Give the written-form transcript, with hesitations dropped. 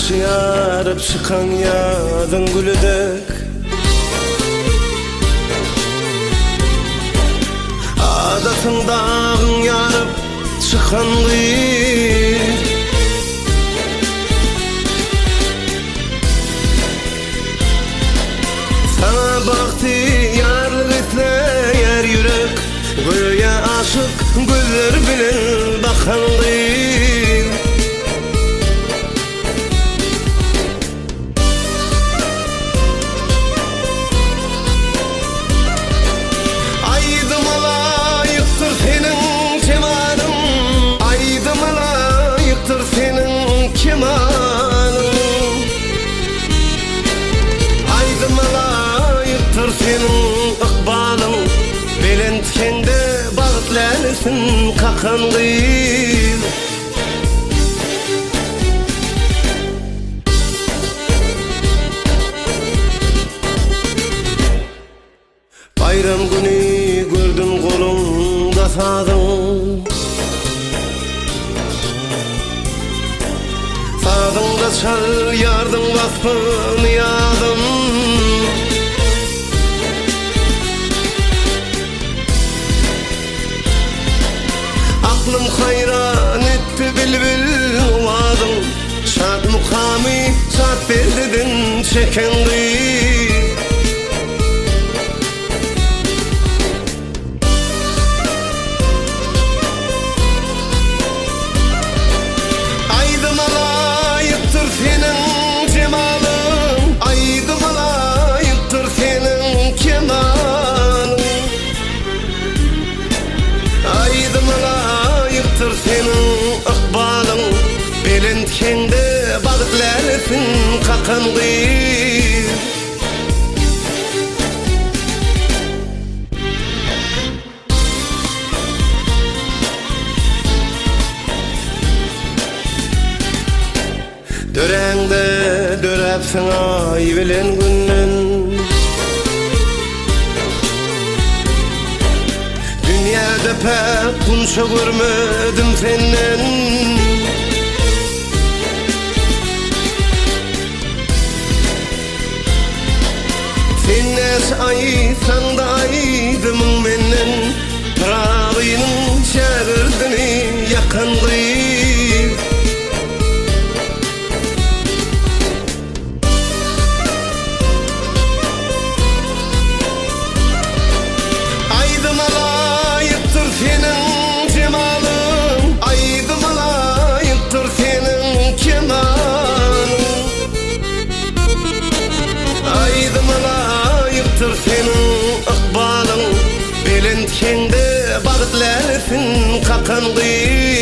Karşı yarıp çıkan yazın gülüdük, adatın dağın yarıp çıkan gıyır. Sana baktı yarlık etleyer yürek, göğe aşık güller bilen bakan gıyır. Aydıma layıktır senin kemanın, aydıma layıktır senin kemanın, aydıma layıktır senin ıkbalın. Belentkende bağıtlanırsın kakan gıyır. Bayram günü gördüm kolumda sazın, sazında çal yardım vasfını yazdım. Aklım hayran etti bülbül vadım, şad mukami şad beldedin çeken gıyır. Aydıma layıktır senin cemalın, aydıma layıktır senin kemalın, aydıma layıktır senin ıkbalın. Belentkende bağıtlanırsın kakan gıyır. Dörende dörepsin ay bilen günden, dünyada pek bunça görmedim senden. Sen nes aysan da aydımın menden, pırağının şagirdini yakan gıyır. Aydıma layıktır senin cemalın, aydıma layıktır senin kemanın, aydıma layıktır senin ıkbalın. Belentkende bağıtlanırsın kakan gıyır.